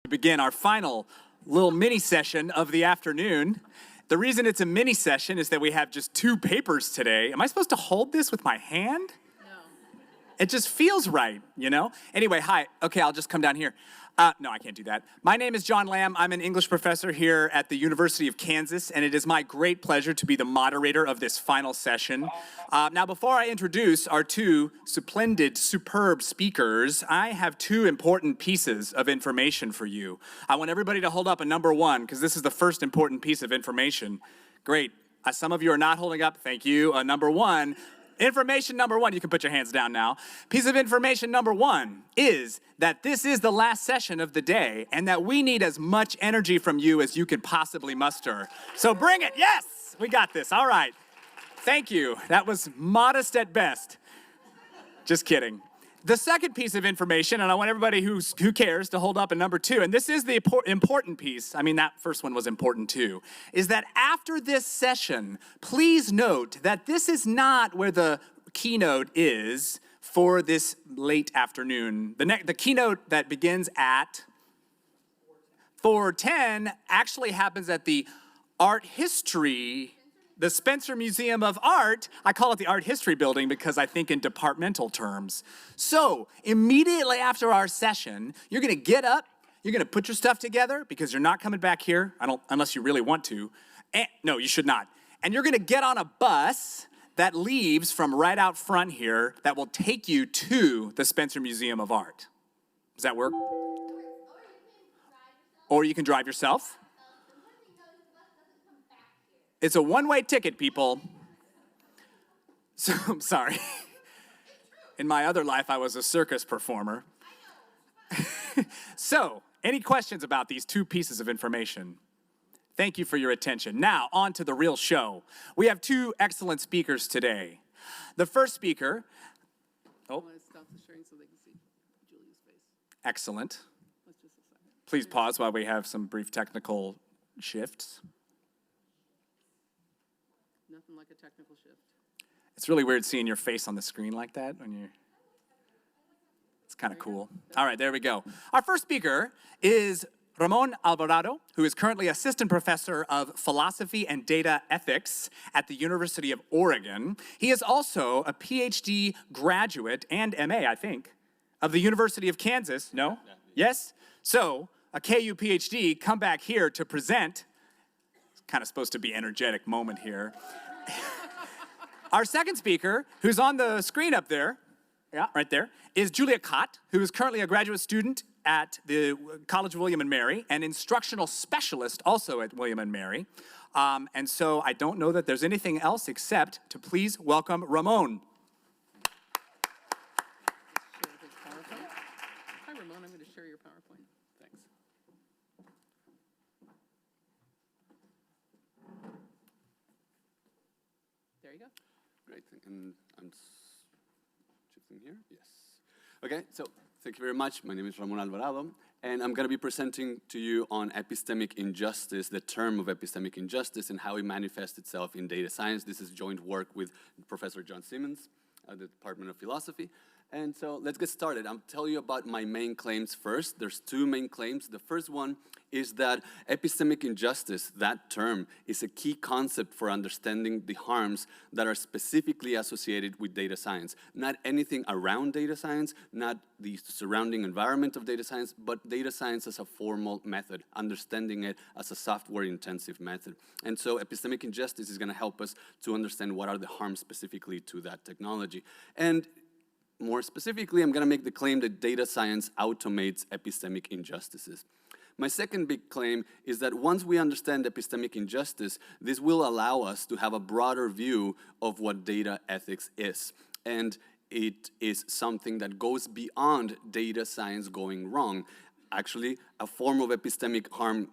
Begin our final little mini session of the afternoon. The reason it's a mini session is that we have just two papers today. Am I supposed to hold this with my hand? No. It just feels right, you know? Anyway, hi. Okay, I'll just come down here. No, I can't do that. My name is John Lamb. I'm an English professor here at the University of Kansas, and it is my great pleasure to be the moderator of this final session. Now, before I introduce our two splendid, superb speakers, I have two important pieces of information for you. I want everybody to hold up a number one, because this is the first important piece of information. Great. Some of you are not holding up. Thank you. Number one. Information number one, you can put your hands down now. Piece of information number one is that this is the last session of the day and that we need as much energy from you as you can possibly muster. So bring it. Yes, we got this. All right. Thank you. That was modest at best. Just kidding. The second piece of information, and I want everybody who cares to hold up a number two, and this is the important piece, I mean that first one was important too, is that after this session, please note that this is not where the keynote is for this late afternoon. The keynote that begins at 4:10 actually happens at the art history, the Spencer Museum of Art. I call it the Art History Building because I think in departmental terms. So immediately after our session, you're gonna get up, you're gonna put your stuff together because you're not coming back here, unless you really want to. No, you should not. And you're gonna get on a bus that leaves from right out front here that will take you to the Spencer Museum of Art. Does that work? Or you can drive yourself. It's a one-way ticket, people. So, I'm sorry. In my other life, I was a circus performer. So, any questions about these two pieces of information? Thank you for your attention. Now, on to the real show. We have two excellent speakers today. The first speaker... Oh. I want to stop the sharing so they can see Julia's face. Excellent. Let's just a second. Please pause while we have some brief technical shifts. Nothing like a technical shift. It's really weird seeing your face on the screen like that when you're... It's kind of cool. All right, there we go. Our first speaker is Ramon Alvarado, who is currently assistant professor of philosophy and data ethics at the University of Oregon. He is also a PhD graduate and MA, I think, of the University of Kansas. No? Yeah. Yes? So, a KU PhD, come back here to present. It's kind of supposed to be an energetic moment here. Our second speaker, who's on the screen up there, yeah, right there, is Julia Kott, who is currently a graduate student at the College of William and Mary, an instructional specialist also at William and Mary. And so I don't know that there's anything else except to please welcome Ramon. Hi, Ramon. I'm going to share your PowerPoint. Thanks. There you go. Great, and I'm shifting here, yes. Okay, so thank you very much. My name is Ramon Alvarado, and I'm gonna be presenting to you on epistemic injustice, the term of epistemic injustice and how it manifests itself in data science. This is joint work with Professor John Simmons at the Department of Philosophy. And so let's get started. I'll tell you about my main claims first. There's two main claims. The first one is that epistemic injustice, that term, is a key concept for understanding the harms that are specifically associated with data science. Not anything around data science, not the surrounding environment of data science, but data science as a formal method, understanding it as a software-intensive method. And so epistemic injustice is going to help us to understand what are the harms specifically to that technology. And more specifically, I'm going to make the claim that data science automates epistemic injustices. My second big claim is that once we understand epistemic injustice, this will allow us to have a broader view of what data ethics is. And it is something that goes beyond data science going wrong. Actually, a form of epistemic harm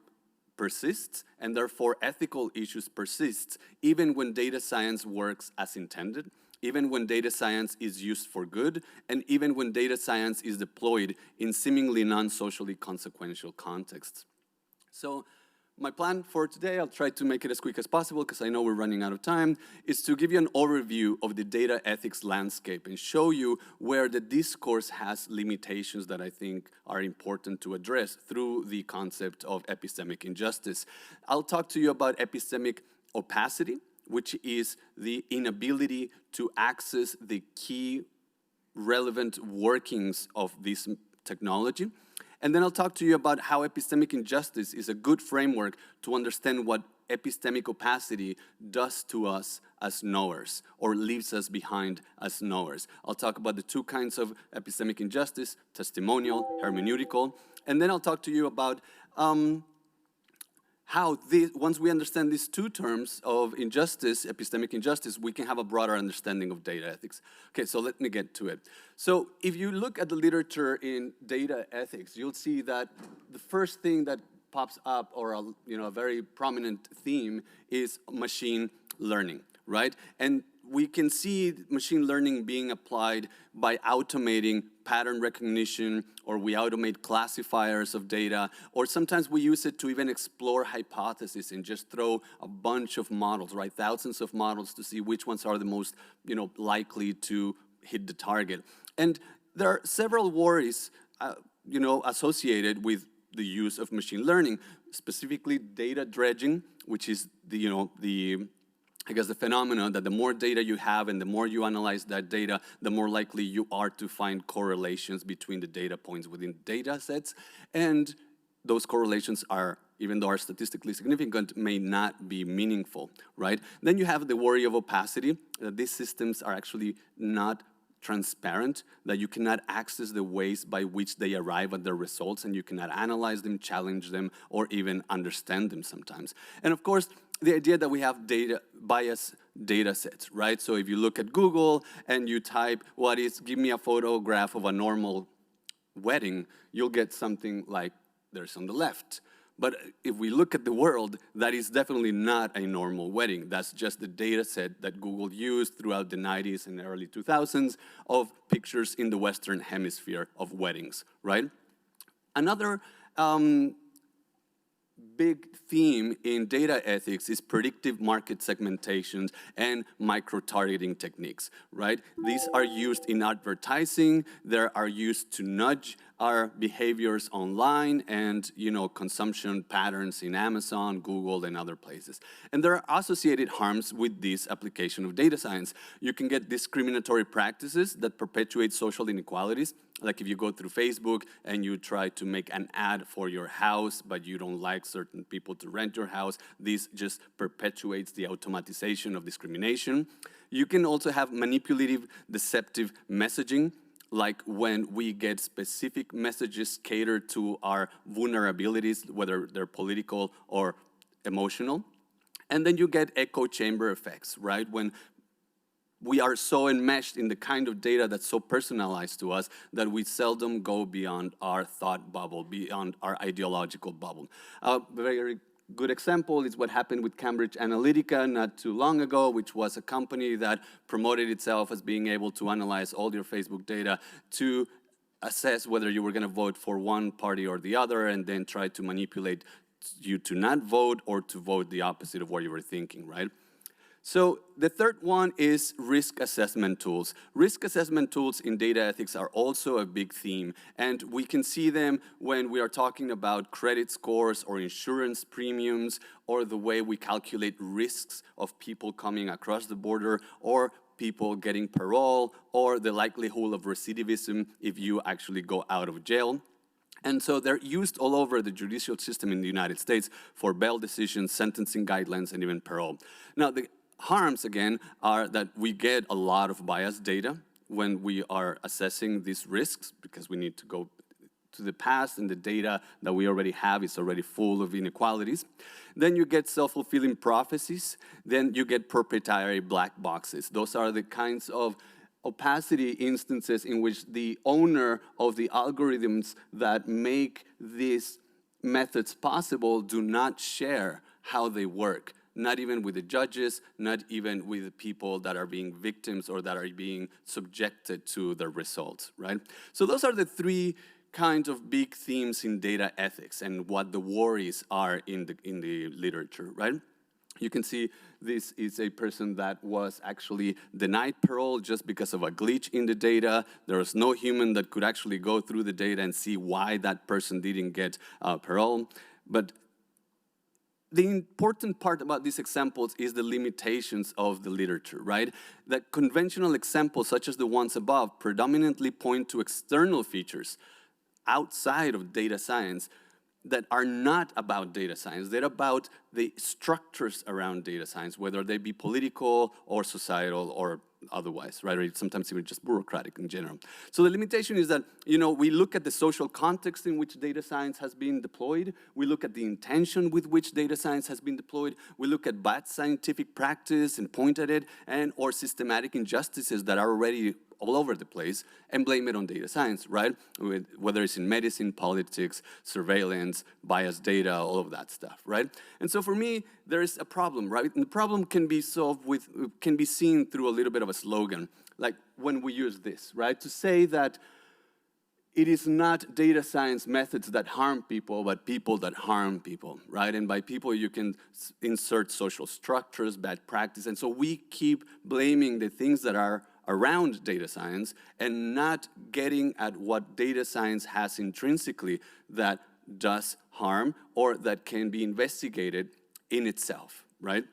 persists, and therefore ethical issues persist, even when data science works as intended, even when data science is used for good, and even when data science is deployed in seemingly non-socially consequential contexts. So my plan for today, I'll try to make it as quick as possible because I know we're running out of time, is to give you an overview of the data ethics landscape and show you where the discourse has limitations that I think are important to address through the concept of epistemic injustice. I'll talk to you about epistemic opacity, which is the inability to access the key relevant workings of this technology. And then I'll talk to you about how epistemic injustice is a good framework to understand what epistemic opacity does to us as knowers, or leaves us behind as knowers. I'll talk about the two kinds of epistemic injustice, testimonial, hermeneutical, and then I'll talk to you about how once we understand these two terms of injustice, epistemic injustice, we can have a broader understanding of data ethics. Okay, so let me get to it. So if you look at the literature in data ethics, you'll see that the first thing that pops up, or a very prominent theme, is machine learning, right? And we can see machine learning being applied by automating pattern recognition, or we automate classifiers of data, or sometimes we use it to even explore hypotheses and just throw a bunch of models, right? Thousands of models to see which ones are the most, likely to hit the target. And there are several worries, associated with the use of machine learning, specifically data dredging, which is the phenomenon that the more data you have and the more you analyze that data, the more likely you are to find correlations between the data points within data sets. And those correlations are, even though are statistically significant, may not be meaningful, right? Then you have the worry of opacity, that these systems are actually not transparent, that you cannot access the ways by which they arrive at their results, and you cannot analyze them, challenge them, or even understand them sometimes. And of course, the idea that we have bias data sets, right? So if you look at Google and you type, give me a photograph of a normal wedding, you'll get something like there's on the left. But if we look at the world, that is definitely not a normal wedding. That's just the data set that Google used throughout the 90s and early 2000s of pictures in the Western Hemisphere of weddings, right? Another big theme in data ethics is predictive market segmentations and micro-targeting techniques, right? These are used in advertising. They are used to nudge our behaviors online and, consumption patterns in Amazon, Google, and other places. And there are associated harms with this application of data science. You can get discriminatory practices that perpetuate social inequalities. Like if you go through Facebook and you try to make an ad for your house, but you don't like certain people to rent your house, this just perpetuates the automatization of discrimination. You can also have manipulative, deceptive messaging, like when we get specific messages catered to our vulnerabilities, whether they're political or emotional. And then you get echo chamber effects, right? When we are so enmeshed in the kind of data that's so personalized to us that we seldom go beyond our thought bubble, beyond our ideological bubble. A very good example is what happened with Cambridge Analytica not too long ago, which was a company that promoted itself as being able to analyze all your Facebook data to assess whether you were going to vote for one party or the other, and then try to manipulate you to not vote or to vote the opposite of what you were thinking, right? So the third one is risk assessment tools. Risk assessment tools in data ethics are also a big theme, and we can see them when we are talking about credit scores or insurance premiums, or the way we calculate risks of people coming across the border, or people getting parole, or the likelihood of recidivism if you actually go out of jail. And so they're used all over the judicial system in the United States for bail decisions, sentencing guidelines, and even parole. Now, the harms, again, are that we get a lot of biased data when we are assessing these risks, because we need to go to the past, and the data that we already have is already full of inequalities. Then you get self-fulfilling prophecies. Then you get proprietary black boxes. Those are the kinds of opacity instances in which the owner of the algorithms that make these methods possible do not share how they work. Not even with the judges, not even with the people that are being victims or that are being subjected to the results, right? So those are the three kind of big themes in data ethics and what the worries are in the literature, right? You can see this is a person that was actually denied parole just because of a glitch in the data. There was no human that could actually go through the data and see why that person didn't get parole. But the important part about these examples is the limitations of the literature, right? That conventional examples, such as the ones above, predominantly point to external features outside of data science that are not about data science. They're about the structures around data science, whether they be political or societal or otherwise, right? Or sometimes even just bureaucratic in general. So the limitation is that, we look at the social context in which data science has been deployed. We look at the intention with which data science has been deployed. We look at bad scientific practice and point at it, or systematic injustices that are already all over the place and blame it on data science, right? Whether it's in medicine, politics, surveillance, biased data, all of that stuff, right? And so for me, there is a problem, right? And the problem can be can be seen through a little bit of a slogan, like when we use this, right? To say that it is not data science methods that harm people, but people that harm people, right? And by people, you can insert social structures, bad practice. And so we keep blaming the things that are around data science and not getting at what data science has intrinsically that does harm or that can be investigated in itself, right?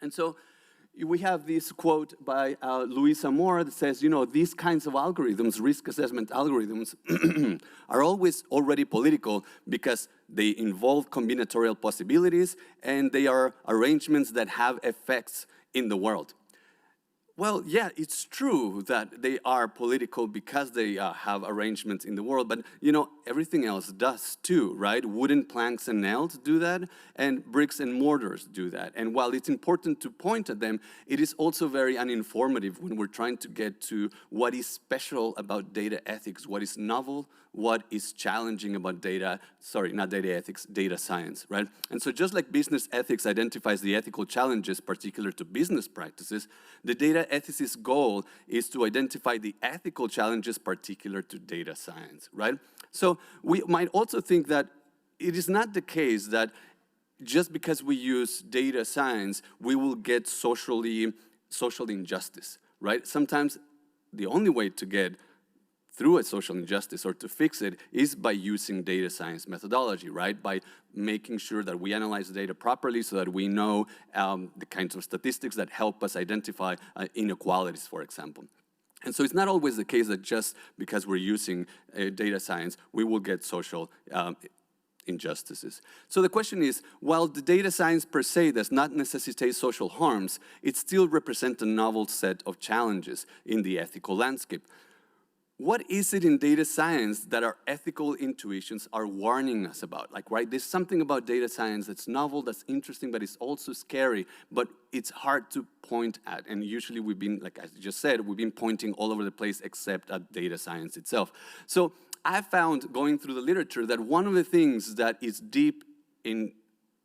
And so we have this quote by Louisa Moore that says, these kinds of algorithms, risk assessment algorithms, are always already political because they involve combinatorial possibilities and they are arrangements that have effects in the world. Well, yeah, it's true that they are political because they have arrangements in the world, but everything else does too, right? Wooden planks and nails do that, and bricks and mortars do that. And while it's important to point at them, it is also very uninformative when we're trying to get to what is special about data ethics, what is novel, what is challenging about data science, right? And so just like business ethics identifies the ethical challenges particular to business practices, the data ethicist goal is to identify the ethical challenges particular to data science, right? So we might also think that it is not the case that just because we use data science, we will get social injustice, right? Sometimes the only way to get through a social injustice or to fix it is by using data science methodology, right? By making sure that we analyze the data properly so that we know the kinds of statistics that help us identify inequalities, for example. And so it's not always the case that just because we're using data science, we will get social injustices. So the question is, while the data science per se does not necessitate social harms, it still represents a novel set of challenges in the ethical landscape. What is it in data science that our ethical intuitions are warning us about? Like, right, there's something about data science that's novel, that's interesting, but it's also scary, but it's hard to point at. And usually we've been, like I just said, we've been pointing all over the place except at data science itself. So I found, going through the literature, that one of the things that is deep in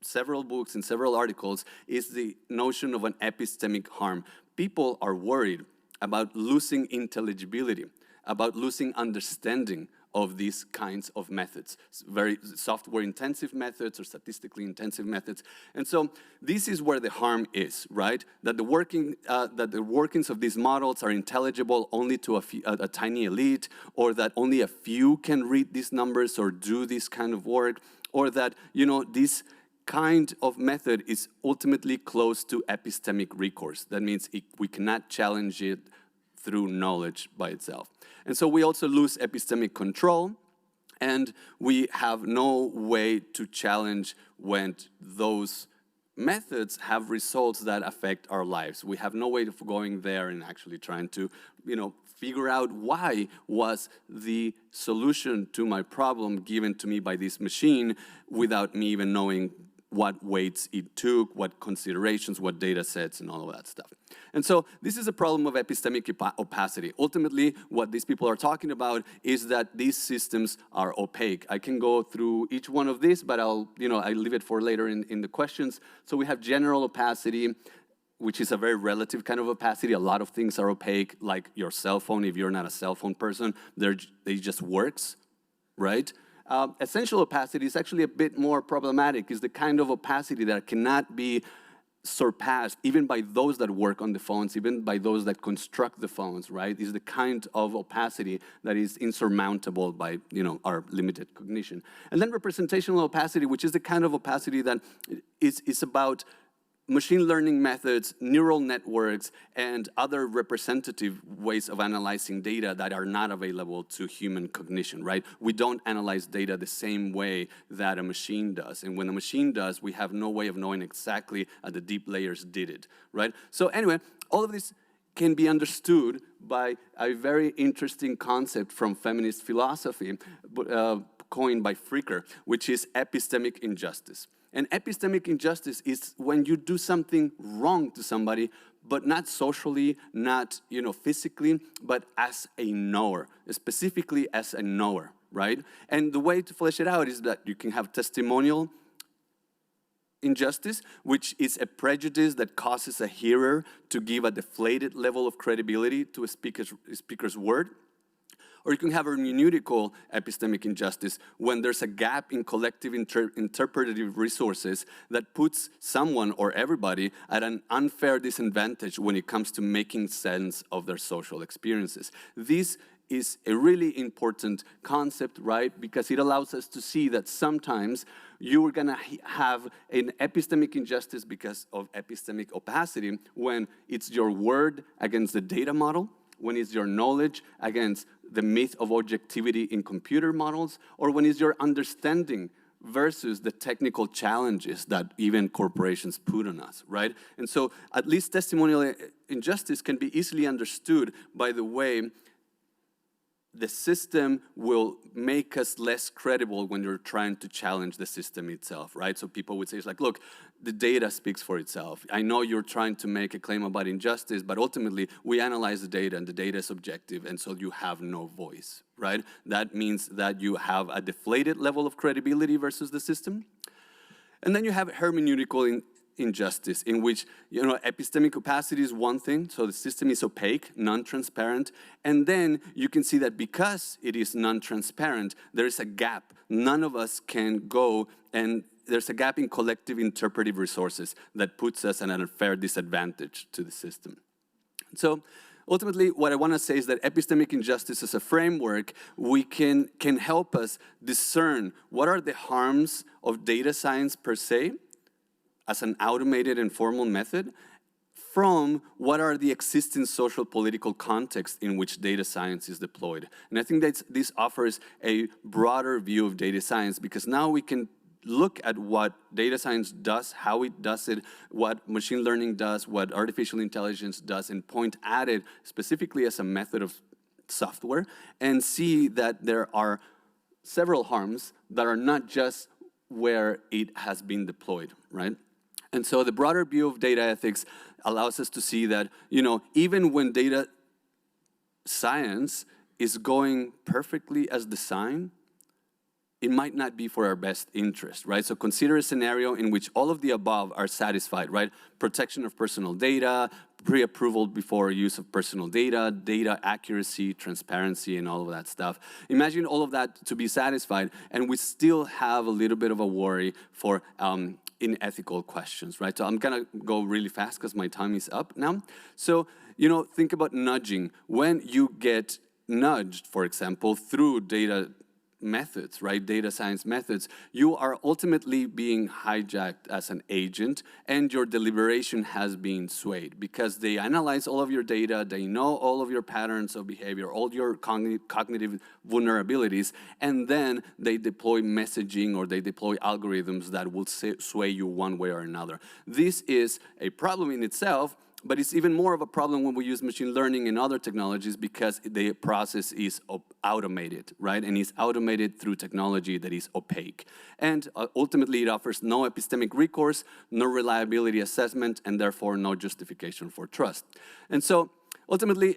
several books and several articles is the notion of an epistemic harm. People are worried about losing intelligibility, about losing understanding of these kinds of methods, very software-intensive methods or statistically intensive methods. And so this is where the harm is, right? That the workings of these models are intelligible only to a tiny elite, or that only a few can read these numbers or do this kind of work, or that, this kind of method is ultimately close to epistemic recourse. That means we cannot challenge it through knowledge by itself. And so we also lose epistemic control, and we have no way to challenge when those methods have results that affect our lives. We have no way of going there and actually trying to, figure out why was the solution to my problem given to me by this machine without me even knowing what weights it took, what considerations, what data sets, and all of that stuff. And so this is a problem of epistemic opacity. Ultimately, what these people are talking about is that these systems are opaque. I can go through each one of these, but I'll leave it for later in the questions. So we have general opacity, which is a very relative kind of opacity. A lot of things are opaque, like your cell phone. If you're not a cell phone person, they just works. right? Essential opacity is actually a bit more problematic. It's the kind of opacity that cannot be surpassed even by those that work on the phones, even by those that construct the phones, right? Is the kind of opacity that is insurmountable by, our limited cognition. And then representational opacity, which is the kind of opacity that is about machine learning methods, neural networks, and other representative ways of analyzing data that are not available to human cognition, right? We don't analyze data the same way that a machine does. And when a machine does, we have no way of knowing exactly how the deep layers did it, right? So anyway, all of this can be understood by a very interesting concept from feminist philosophy coined by Fricker, which is epistemic injustice. And epistemic injustice is when you do something wrong to somebody, but not socially, not physically, but as a knower, specifically as a knower, right? And the way to flesh it out is that you can have testimonial injustice, which is a prejudice that causes a hearer to give a deflated level of credibility to a speaker's word. Or you can have hermeneutical epistemic injustice when there's a gap in collective interpretative resources that puts someone or everybody at an unfair disadvantage when it comes to making sense of their social experiences. This is a really important concept, right? Because it allows us to see that sometimes you're gonna have an epistemic injustice because of epistemic opacity when it's your word against the data model, when it's your knowledge against the myth of objectivity in computer models, or when it's your understanding versus the technical challenges that even corporations put on us, right? And so at least testimonial injustice can be easily understood by the way the system will make us less credible when you're trying to challenge the system itself, right? So people would say, it's like, look, the data speaks for itself. I know you're trying to make a claim about injustice, but ultimately we analyze the data and the data is objective, and so you have no voice, right? That means that you have a deflated level of credibility versus the system. And then you have hermeneutical injustice, in which epistemic opacity is one thing, so the system is opaque, non-transparent, and then you can see that because it is non-transparent, there is a gap. None of us can go, and there's a gap in collective interpretive resources that puts us at an unfair disadvantage to the system. So ultimately, what I want to say is that epistemic injustice as a framework, we can help us discern what are the harms of data science per se, as an automated and formal method, from what are the existing social political contexts in which data science is deployed. And I think that this offers a broader view of data science, because now we can look at what data science does, how it does it, what machine learning does, what artificial intelligence does, and point at it specifically as a method of software, and see that there are several harms that are not just where it has been deployed, right? And so the broader view of data ethics allows us to see that, even when data science is going perfectly as designed, it might not be for our best interest, right? So consider a scenario in which all of the above are satisfied, right? Protection of personal data, pre-approval before use of personal data, data accuracy, transparency, and all of that stuff. Imagine all of that to be satisfied, and we still have a little bit of a worry for unethical questions, right? So I'm gonna go really fast because my time is up now. So, think about nudging. When you get nudged, for example, through data methods, right, data science methods, you are ultimately being hijacked as an agent, and your deliberation has been swayed because they analyze all of your data, they know all of your patterns of behavior, all your cognitive vulnerabilities, and then they deploy messaging or they deploy algorithms that will sway you one way or another. This is a problem in itself, but it's even more of a problem when we use machine learning and other technologies because the process is automated, right? And it's automated through technology that is opaque. And ultimately, it offers no epistemic recourse, no reliability assessment, and therefore no justification for trust. And so ultimately,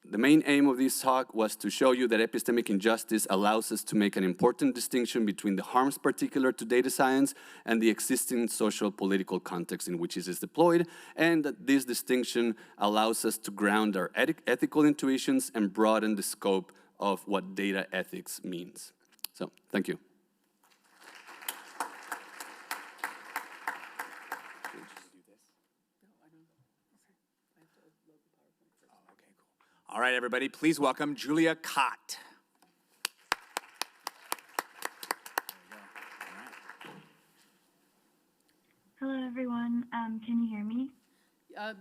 the main aim of this talk was to show you that epistemic injustice allows us to make an important distinction between the harms particular to data science and the existing social political context in which it is deployed, and that this distinction allows us to ground our ethical intuitions and broaden the scope of what data ethics means. So thank you. All right, everybody, please welcome Julia Kott. Hello, everyone. Can you hear me?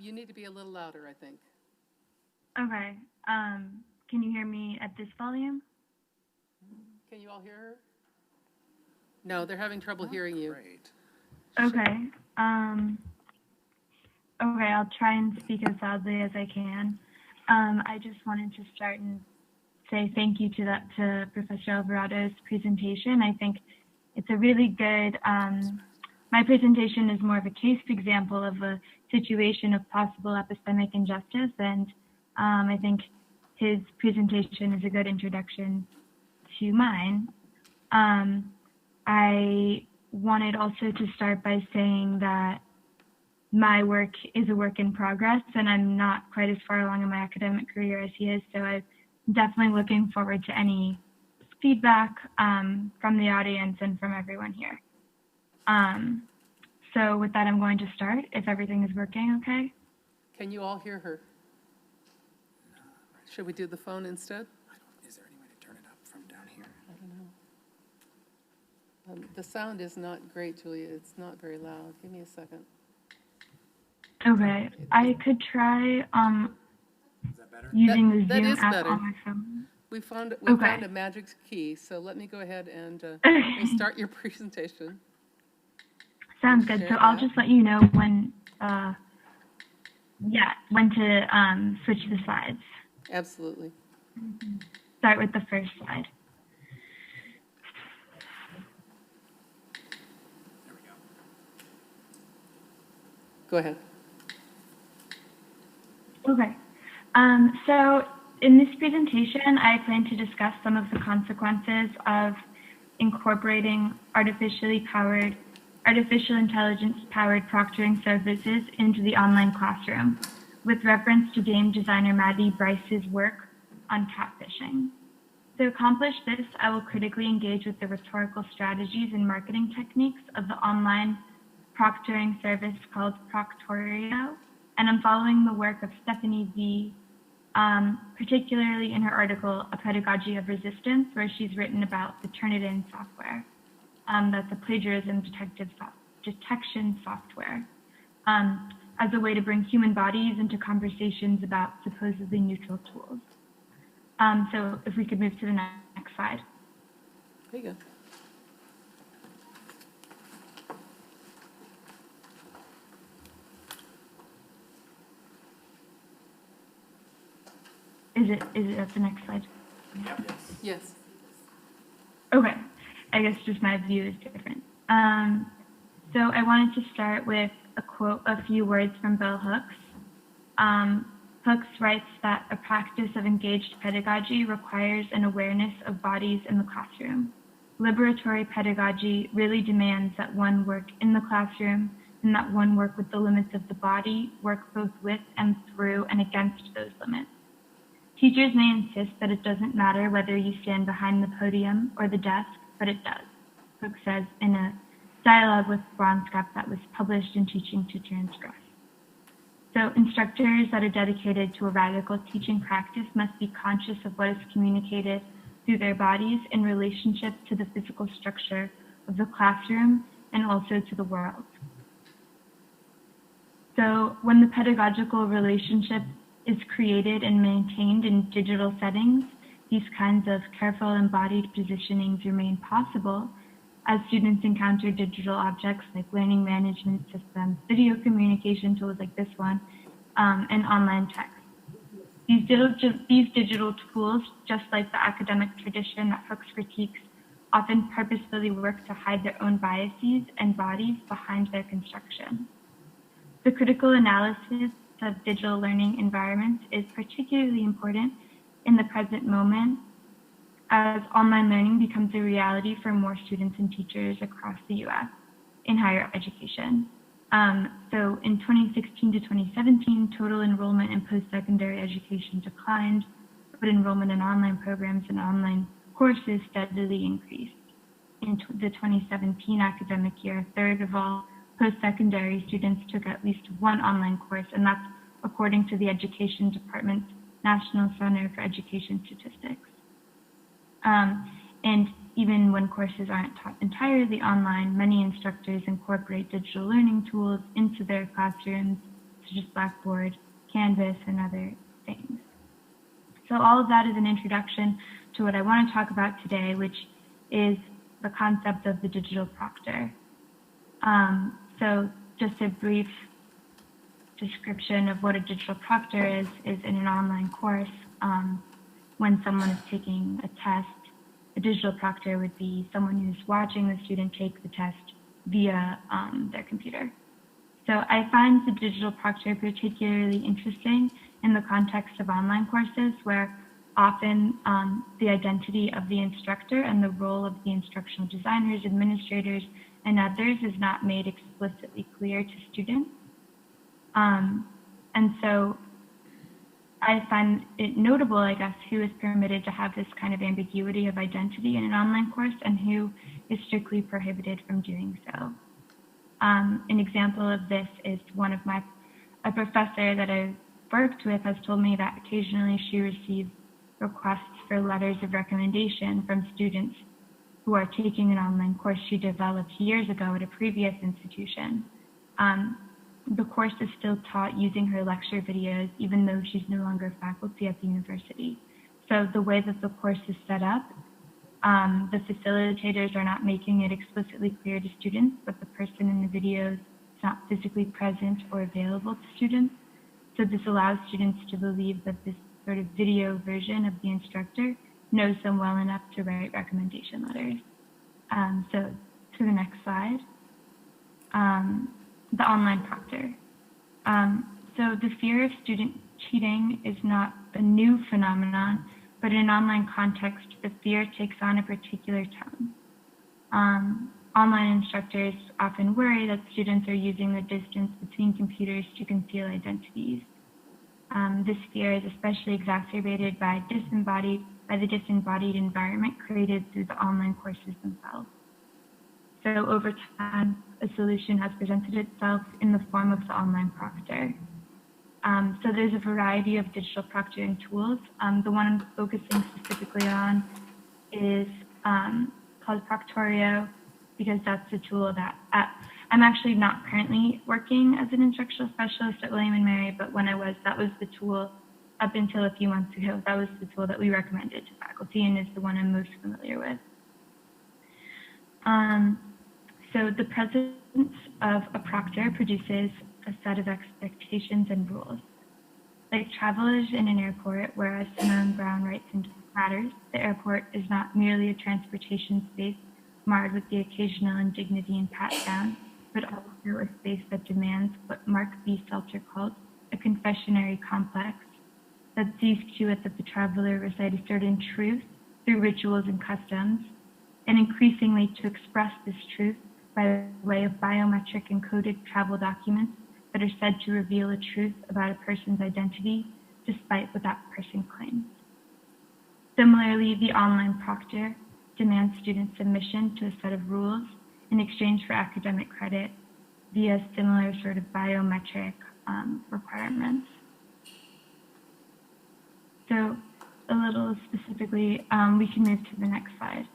You need to be a little louder, I think. Okay. Can you hear me at this volume? Can you all hear her? No, they're having trouble hearing you. Great. Okay. Okay, I'll try and speak as loudly as I can. I just wanted to start and say thank you to Professor Alvarado's presentation. I think it's a really good, my presentation is more of a case example of a situation of possible epistemic injustice, and I think his presentation is a good introduction to mine. I wanted also to start by saying that my work is a work in progress, and I'm not quite as far along in my academic career as he is, so I'm definitely looking forward to any feedback from the audience and from everyone here. So with that, I'm going to start, if everything is working okay. Can you all hear her? Should we do the phone instead? Is there any way to turn it up from down here? I don't know. The sound is not great, Julia. It's not very loud. Give me a second. Okay, I could try Is that better? using the That Zoom is app better. on my phone. We found Okay. a magic key, so let me go ahead and Okay. start your presentation. Sounds good. Share So I'll that. just let you know when, when to switch the slides. Absolutely. Start with the first slide. There we go. Go ahead. Okay. So in this presentation, I plan to discuss some of the consequences of incorporating artificial intelligence-powered proctoring services into the online classroom, with reference to game designer Maddie Bryce's work on catfishing. To accomplish this, I will critically engage with the rhetorical strategies and marketing techniques of the online proctoring service called Proctorio, and I'm following the work of Stephanie V., particularly in her article, A Pedagogy of Resistance, where she's written about the Turnitin software. That's a plagiarism detection software, as a way to bring human bodies into conversations about supposedly neutral tools. So if we could move to the next slide. There you go. Is it at the next slide? Yes. Okay, I guess just my view is different. So I wanted to start with a few words from Bell Hooks. Hooks writes that a practice of engaged pedagogy requires an awareness of bodies in the classroom. Liberatory pedagogy really demands that one work in the classroom and that one work with the limits of the body, work both with and through and against those limits. Teachers may insist that it doesn't matter whether you stand behind the podium or the desk, but it does, Hooks says in a dialogue with Bronscap that was published in Teaching to Transgress. So instructors that are dedicated to a radical teaching practice must be conscious of what is communicated through their bodies in relationship to the physical structure of the classroom and also to the world. So when the pedagogical relationship is created and maintained in digital settings, these kinds of careful embodied positionings remain possible as students encounter digital objects like learning management systems, video communication tools like this one, and online text. These digital tools, just like the academic tradition that Hooks critiques, often purposefully work to hide their own biases and bodies behind their construction. The critical analysis of digital learning environments is particularly important in the present moment as online learning becomes a reality for more students and teachers across the U.S. in higher education. So in 2016 to 2017, total enrollment in post-secondary education declined, but enrollment in online programs and online courses steadily increased. In the 2017 academic year, a third of all post-secondary students took at least one online course, and that's according to the Education Department's National Center for Education Statistics. And even when courses aren't taught entirely online, many instructors incorporate digital learning tools into their classrooms, such as Blackboard, Canvas, and other things. So all of that is an introduction to what I want to talk about today, which is the concept of the digital proctor. So just a brief description of what a digital proctor is in an online course. When someone is taking a test, a digital proctor would be someone who's watching the student take the test via their computer. So I find the digital proctor particularly interesting in the context of online courses, where often the identity of the instructor and the role of the instructional designers, administrators, and others is not made explicitly clear to students. And so I find it notable, I guess, who is permitted to have this kind of ambiguity of identity in an online course and who is strictly prohibited from doing so. An example of this is a professor that I've worked with has told me that occasionally she receives requests for letters of recommendation from students who are taking an online course she developed years ago at a previous institution. The course is still taught using her lecture videos, even though she's no longer faculty at the university. So the way that the course is set up, the facilitators are not making it explicitly clear to students, but the person in the videos is not physically present or available to students. So this allows students to believe that this sort of video version of the instructor knows them well enough to write recommendation letters. So to the next slide. The online proctor. So the fear of student cheating is not a new phenomenon, but in an online context, the fear takes on a particular tone. Online instructors often worry that students are using the distance between computers to conceal identities. This fear is especially exacerbated by the disembodied environment created through the online courses themselves. So over time, a solution has presented itself in the form of the online proctor. So there's a variety of digital proctoring tools. The one I'm focusing specifically on is called Proctorio, because that's the tool that I'm actually not currently working as an instructional specialist at William & Mary, but when I was, that was the tool up until a few months ago. That was the tool that we recommended to faculty and is the one I'm most familiar with. So the presence of a proctor produces a set of expectations and rules. Like travelers in an airport, whereas Simone Brown writes in Matters, the airport is not merely a transportation space marred with the occasional indignity and pat-down, but also a space that demands what Mark B. Seltzer called a confessionary complex that sees to it that the traveler recite a certain truth through rituals and customs, and increasingly to express this truth by way of biometric encoded travel documents that are said to reveal a truth about a person's identity despite what that person claims. Similarly, the online proctor demands student submission to a set of rules in exchange for academic credit via similar sort of biometric requirements. So a little specifically, we can move to the next slide.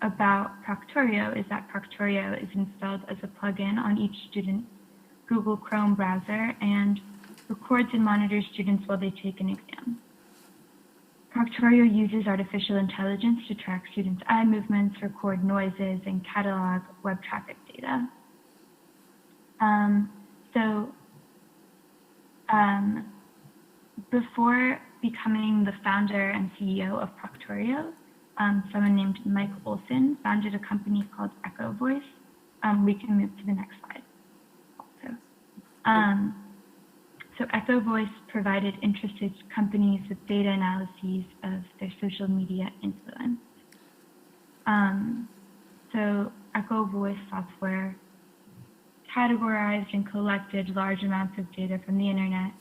About Proctorio is that Proctorio is installed as a plugin on each student's Google Chrome browser and records and monitors students while they take an exam. Proctorio uses artificial intelligence to track students' eye movements, record noises, and catalog web traffic data. Before becoming the founder and CEO of Proctorio, someone named Mike Olson founded a company called Echo Voice. We can move to the next slide. So Echo Voice provided interested companies with data analyses of their social media influence. So Echo Voice software categorized and collected large amounts of data from the internet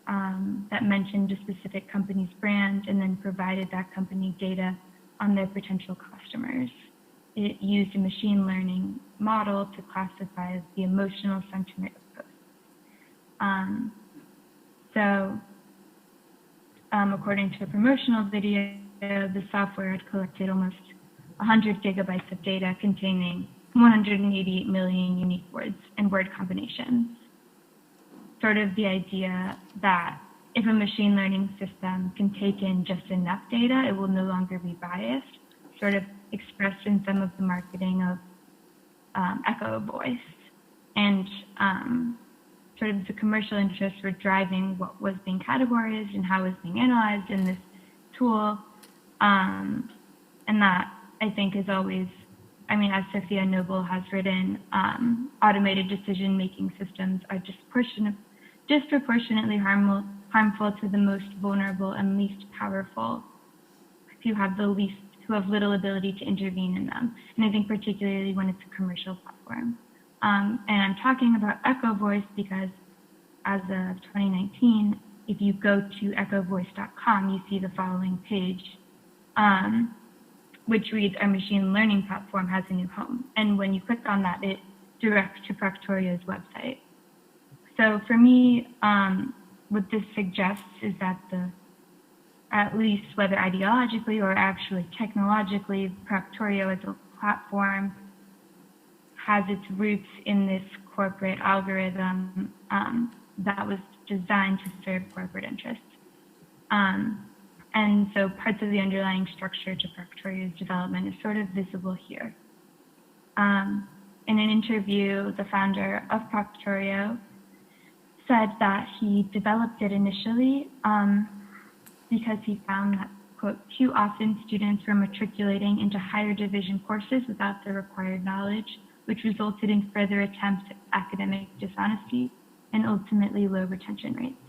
that mentioned a specific company's brand and then provided that company data on their potential customers. It used a machine learning model to classify the emotional sentiment of posts. According to a promotional video, the software had collected almost 100 gigabytes of data containing 188 million unique words and word combinations. Sort of the idea that if a machine learning system can take in just enough data, it will no longer be biased, sort of expressed in some of the marketing of echo voice. And sort of the commercial interests were driving what was being categorized and how it was being analyzed in this tool. And that, I think, is always, I mean, as Sophia Noble has written, automated decision-making systems are disproportionately harmful to the most vulnerable and least powerful, who have little ability to intervene in them. And I think particularly when it's a commercial platform. And I'm talking about Echo Voice because as of 2019, if you go to echovoice.com, you see the following page, which reads, "Our machine learning platform has a new home." And when you click on that, it directs to Proctorio's website. So for me, what this suggests is that at least whether ideologically or actually technologically, Proctorio as a platform has its roots in this corporate algorithm that was designed to serve corporate interests. And so parts of the underlying structure to Proctorio's development is sort of visible here. In an interview, the founder of Proctorio said that he developed it initially because he found that, quote, "too often students were matriculating into higher division courses without the required knowledge, which resulted in further attempts at academic dishonesty and ultimately low retention rates."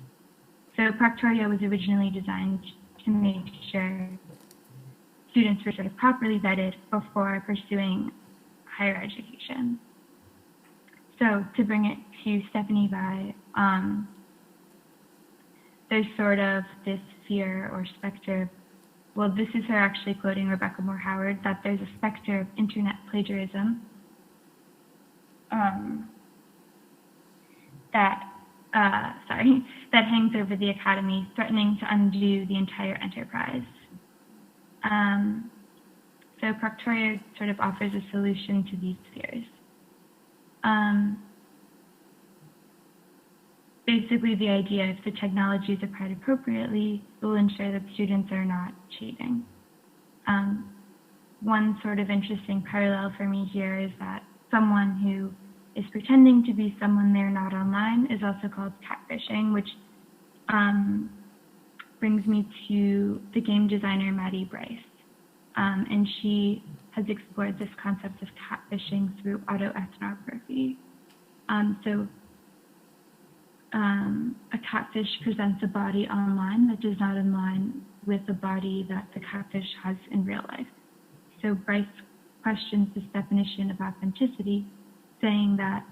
So Proctorio was originally designed to make sure students were sort of properly vetted before pursuing higher education. So to bring it to Stephanie Vai, there's sort of this fear or specter, well, this is her actually quoting Rebecca Moore Howard, that there's a specter of internet plagiarism that hangs over the academy, threatening to undo the entire enterprise. So Proctorio sort of offers a solution to these fears. Basically, the idea, if the technology is applied appropriately, will ensure that students are not cheating. One sort of interesting parallel for me here is that someone who is pretending to be someone they're not online is also called catfishing, which brings me to the game designer Maddie Bryce. And she has explored this concept of catfishing through autoethnography. A catfish presents a body online that does not align with the body that the catfish has in real life. So Bryce questions this definition of authenticity, saying that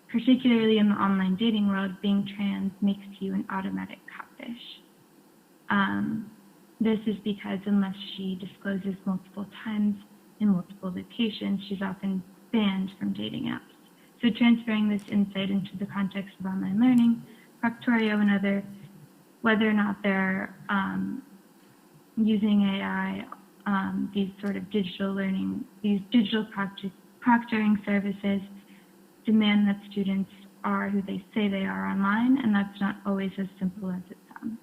particularly in the online dating world, being trans makes you an automatic catfish. This is because unless she discloses multiple times in multiple locations, she's often banned from dating apps. So transferring this insight into the context of online learning, Proctorio and other, whether or not they're using AI, these sort of digital learning, these digital proctoring services demand that students are who they say they are online, and that's not always as simple as it sounds.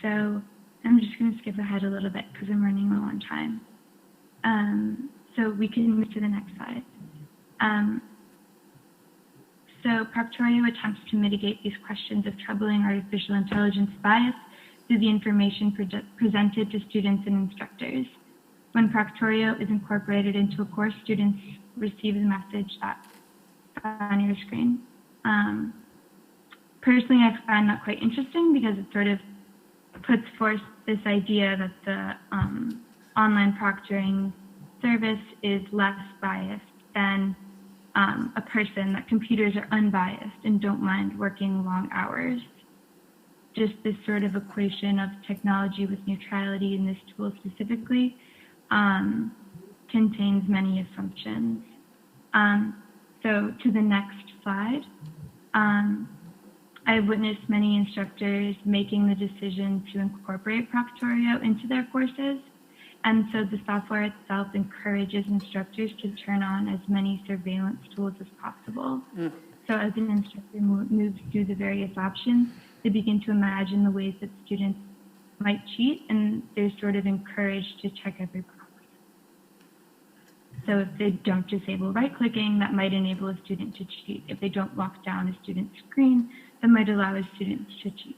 So I'm just going to skip ahead a little bit because I'm running low on time. So we can move to the next slide. So Proctorio attempts to mitigate these questions of troubling artificial intelligence bias through the information presented to students and instructors. When Proctorio is incorporated into a course, students receive the message that's on your screen. Personally, I find that quite interesting because it sort of puts forth this idea that the online proctoring service is less biased than a person, that computers are unbiased and don't mind working long hours. Just this sort of equation of technology with neutrality in this tool specifically contains many assumptions. So to the next slide, I've witnessed many instructors making the decision to incorporate Proctorio into their courses. And so the software itself encourages instructors to turn on as many surveillance tools as possible. So as an instructor moves through the various options, they begin to imagine the ways that students might cheat, and they're sort of encouraged to check every box. So if they don't disable right-clicking, that might enable a student to cheat. If they don't lock down a student's screen, that might allow a student to cheat.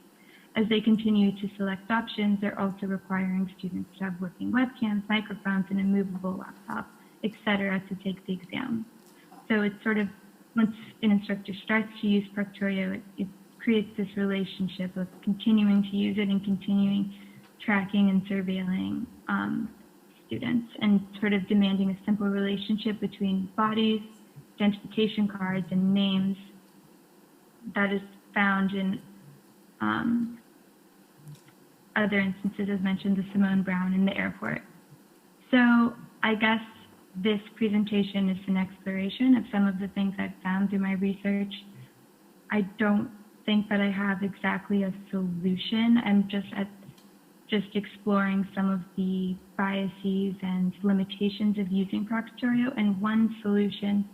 As they continue to select options, they're also requiring students to have working webcams, microphones, and a movable laptop, etc., to take the exam. So it's sort of, once an instructor starts to use Proctorio, it creates this relationship of continuing to use it and continuing tracking and surveilling students, and sort of demanding a simple relationship between bodies, identification cards, and names that is found in other instances, as mentioned, the Simone Brown in the airport. So I guess this presentation is an exploration of some of the things I've found through my research. I don't think that I have exactly a solution. I'm just exploring some of the biases and limitations of using Proctorio. And one solution,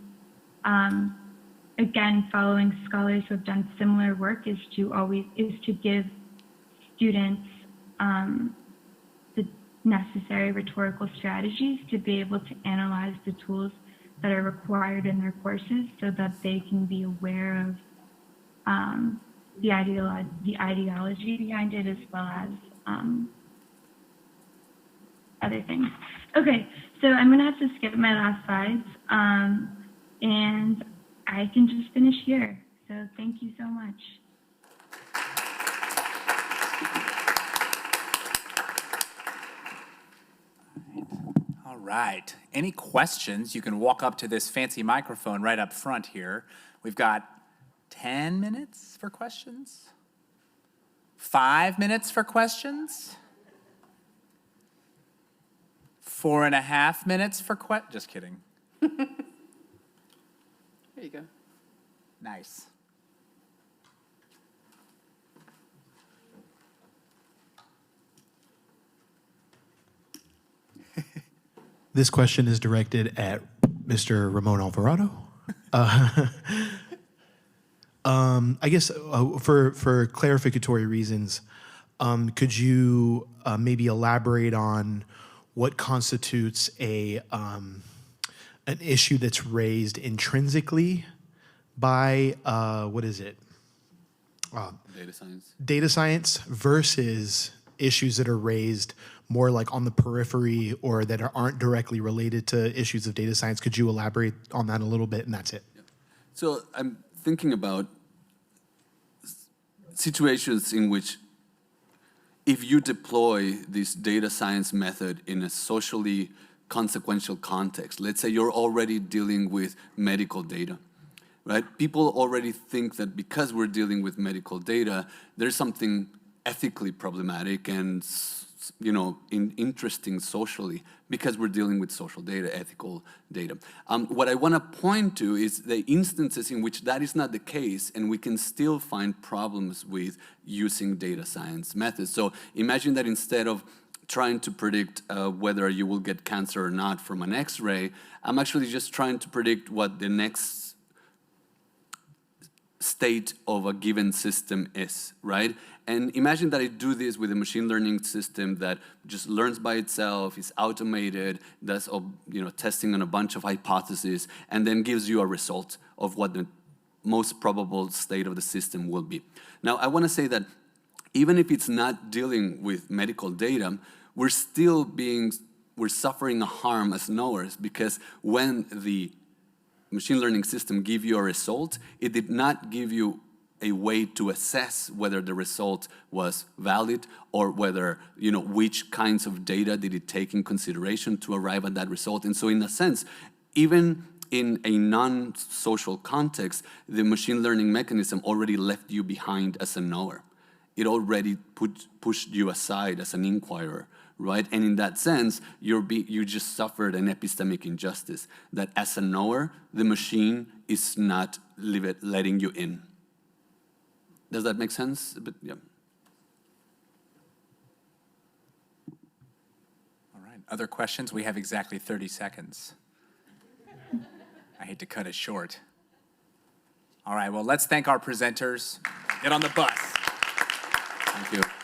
again, following scholars who have done similar work, is to give students the necessary rhetorical strategies to be able to analyze the tools that are required in their courses, so that they can be aware of the ideology behind it, as well as other things. Okay, so I'm gonna have to skip my last slides, and I can just finish here. So thank you so much. All right. Any questions? You can walk up to this fancy microphone right up front here. We've got 10 minutes for questions? 5 minutes for questions? 4.5 minutes for just kidding. There you go. Nice. This question is directed at Mr. Ramon Alvarado. I guess for clarificatory reasons, could you maybe elaborate on what constitutes an issue that's raised intrinsically by what is it? Data science. Data science versus issues that are raised more like on the periphery or that aren't directly related to issues of data science. Could you elaborate on that a little bit? And that's it. Yeah. So I'm thinking about situations in which if you deploy this data science method in a socially consequential context, let's say you're already dealing with medical data, right? People already think that because we're dealing with medical data, there's something ethically problematic and interesting socially, because we're dealing with social data, ethical data. What I want to point to is the instances in which that is not the case, and we can still find problems with using data science methods. So imagine that instead of trying to predict whether you will get cancer or not from an X-ray, I'm actually just trying to predict what the next state of a given system is, right? And imagine that I do this with a machine learning system that just learns by itself, is automated, does testing on a bunch of hypotheses, and then gives you a result of what the most probable state of the system will be. Now, I want to say that even if it's not dealing with medical data, we're suffering a harm as knowers, because when the machine learning system give you a result, it did not give you a way to assess whether the result was valid, or whether, which kinds of data did it take in consideration to arrive at that result. And so in a sense, even in a non-social context, the machine learning mechanism already left you behind as a knower. It already pushed you aside as an inquirer, right? And in that sense, you just suffered an epistemic injustice, that as a knower, the machine is not letting you in. Does that make sense? But, yeah. All right, other questions? We have exactly 30 seconds. I hate to cut it short. All right, well, let's thank our presenters. Get on the bus. Thank you.